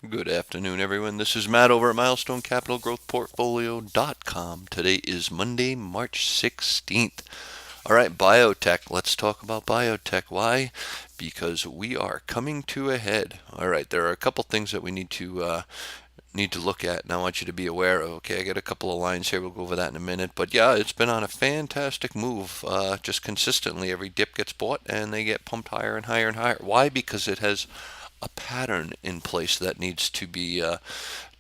Good afternoon, everyone. This is Matt over at MilestoneCapitalGrowthPortfolio.com. Today is Monday, March 16th. All right, biotech. Let's talk about biotech. Why? Because we are coming to a head. All right, there are a couple things that we need to look at, and I want you to be aware of. Okay, I got a couple of lines here. We'll go over that in a minute. But yeah, it's been on a fantastic move, just consistently. Every dip gets bought, and they get pumped higher and higher and higher. Why? Because it has a pattern in place that needs to be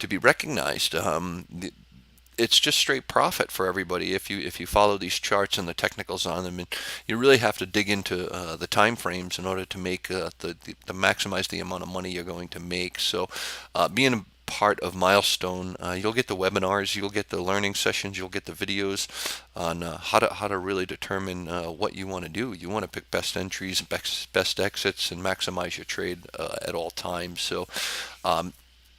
recognized. It's just straight profit for everybody if you follow these charts and the technicals on them, and you really have to dig into the time frames in order to make to maximize the amount of money you're going to make. So, being a part of Milestone, you'll get the webinars, you'll get the learning sessions, you'll get the videos on how to really determine what you want to do. You want to pick best entries, best exits, and maximize your trade at all times. So, um,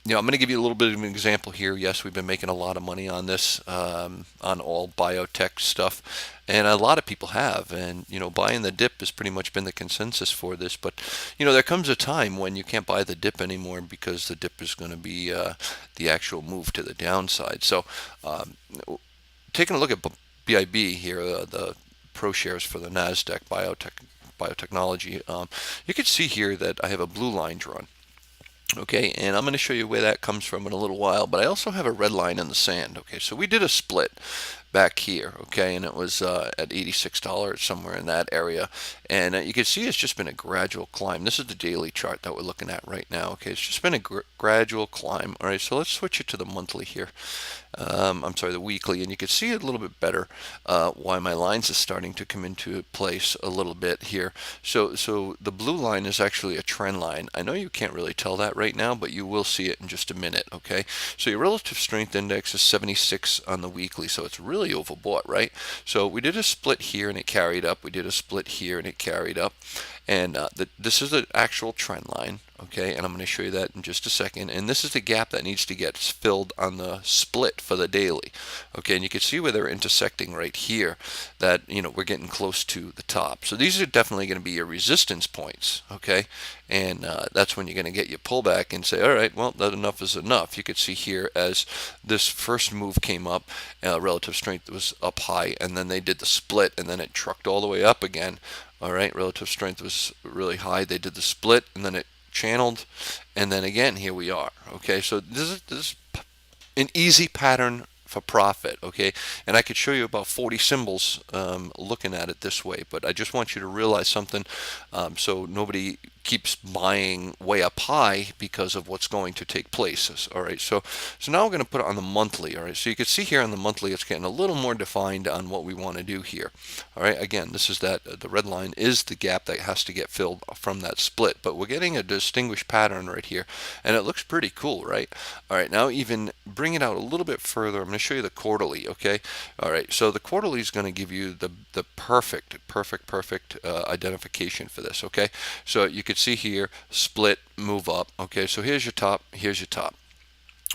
I'm going to give you a little bit of an example here. Yes, we've been making a lot of money on this, on all biotech stuff, and a lot of people have. And buying the dip has pretty much been the consensus for this. But there comes a time when you can't buy the dip anymore because the dip is going to be the actual move to the downside. So, um, taking a look at BIB here, the pro shares for the Nasdaq biotechnology, you can see here that I have a blue line drawn. Okay, and I'm going to show you where that comes from in a little while, but I also have a red line in the sand. Okay, so we did a split back here, okay, and it was at $86, somewhere in that area. And you can see it's just been a gradual climb. This is the daily chart that we're looking at right now. Okay, it's just been a gradual climb. All right, so let's switch it to the monthly here. I'm sorry, the weekly, and you can see it a little bit better why my lines is starting to come into place a little bit here. So the blue line is actually a trend line. I know you can't really tell that right now, but you will see it in just a minute. Okay, so your relative strength index is 76 on the weekly, so it's really overbought, right? So we did a split here and it carried up. We did a split here and it carried up. And this is the actual trend line, okay? And I'm going to show you that in just a second. And this is the gap that needs to get filled on the split for the daily, okay? And you can see where they're intersecting right here, that we're getting close to the top. So these are definitely going to be your resistance points, okay? And that's when you're going to get your pullback and say, all right, well, that enough is enough. You could see here as this first move came up, relative strength was up high, and then they did the split, and then it trucked all the way up again. All right, relative strength was really high. They did the split, and then it channeled, and then again, here we are. Okay, so this is an easy pattern for profit. Okay, and I could show you about 40 symbols looking at it this way, but I just want you to realize something, so nobody keeps buying way up high because of what's going to take place. All right, so now we're going to put it on the monthly. All right, so you can see here on the monthly it's getting a little more defined on what we want to do here. All right, again, this is that the red line is the gap that has to get filled from that split, but we're getting a distinguished pattern right here, and it looks pretty cool, right? All right, now even bring it out a little bit further. I'm going to show you the quarterly. Okay, all right, so the quarterly is going to give you the perfect identification for this. Okay, so you could see here, split, move up. Okay, so here's your top, here's your top.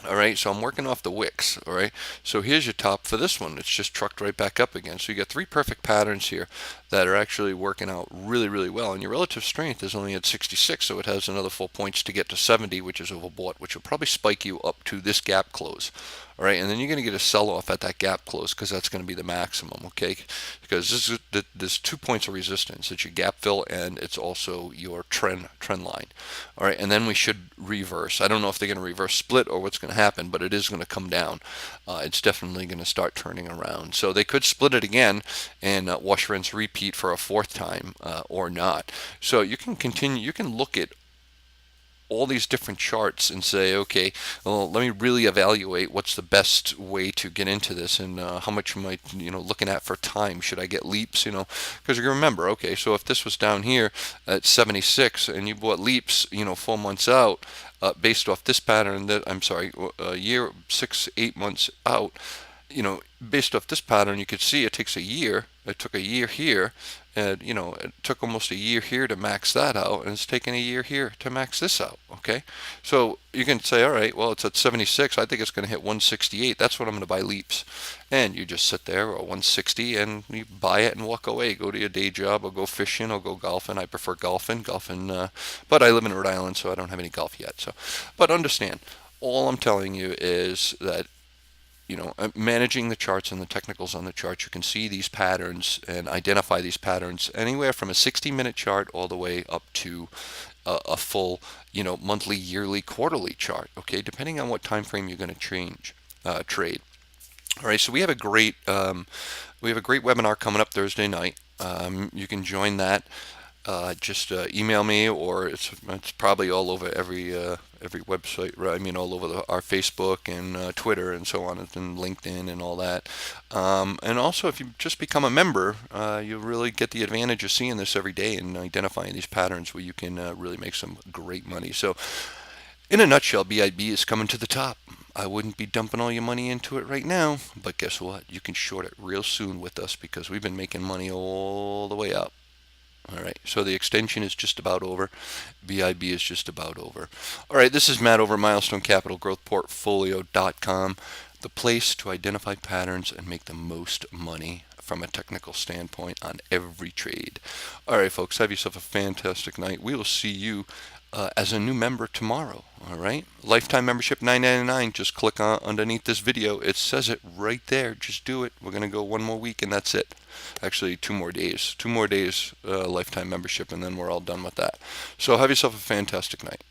All right, so I'm working off the wicks. All right, so here's your top for this one. It's just trucked right back up again. So you got three perfect patterns here that are actually working out really well. And your relative strength is only at 66, so it has another 4 points to get to 70, which is overbought, which will probably spike you up to this gap close. All right, and then you're going to get a sell-off at that gap close because that's going to be the maximum, okay? Because there's 2 points of resistance. It's your gap fill and it's also your trend line. All right, and then we should reverse. I don't know if they're going to reverse split or what's going to happen, but it is going to come down. It's definitely going to start turning around. So they could split it again and wash, rinse, repeat for a fourth time or not. So you can continue. You can look at all these different charts and say, okay, well, let me really evaluate what's the best way to get into this, and how much am I, looking at for time? Should I get leaps? Because you remember, okay, so if this was down here at 76 and you bought leaps, 4 months out, based off this pattern that I'm sorry, a year, 6, 8 months out, based off this pattern, you could see it takes a year. It took a year here, And, it took almost a year here to max that out, and it's taken a year here to max this out. Okay. So you can say, all right, well, it's at 76. I think it's going to hit 168. That's what I'm going to buy leaps. And you just sit there at 160 and you buy it and walk away. Go to your day job or go fishing or go golfing. I prefer golfing, but I live in Rhode Island, so I don't have any golf yet. So, but understand, all I'm telling you is that managing the charts and the technicals on the chart, you can see these patterns and identify these patterns anywhere from a 60-minute chart all the way up to a full, monthly, yearly, quarterly chart. Okay, depending on what time frame you're going to trade. All right, so we have a great webinar coming up Thursday night. You can join that. Just email me, or it's probably all over every website, right? I mean, all over our Facebook and Twitter and so on, and LinkedIn and all that. And also, if you just become a member, you'll really get the advantage of seeing this every day and identifying these patterns where you can really make some great money. So, in a nutshell, BIB is coming to the top. I wouldn't be dumping all your money into it right now, but guess what? You can short it real soon with us because we've been making money all the way up. All right, so the extension is just about over. BIB is just about over. All right, this is Matt over at Milestone Capital Growth Portfolio.com, the place to identify patterns and make the most money from a technical standpoint on every trade. All right, folks, have yourself a fantastic night. We will see you as a new member tomorrow. All right, lifetime membership $9.99. Just click on underneath this video. It says it right there. Just do it. We're going to go one more week and that's it. Actually, 2 more days lifetime membership, and then we're all done with that. So have yourself a fantastic night.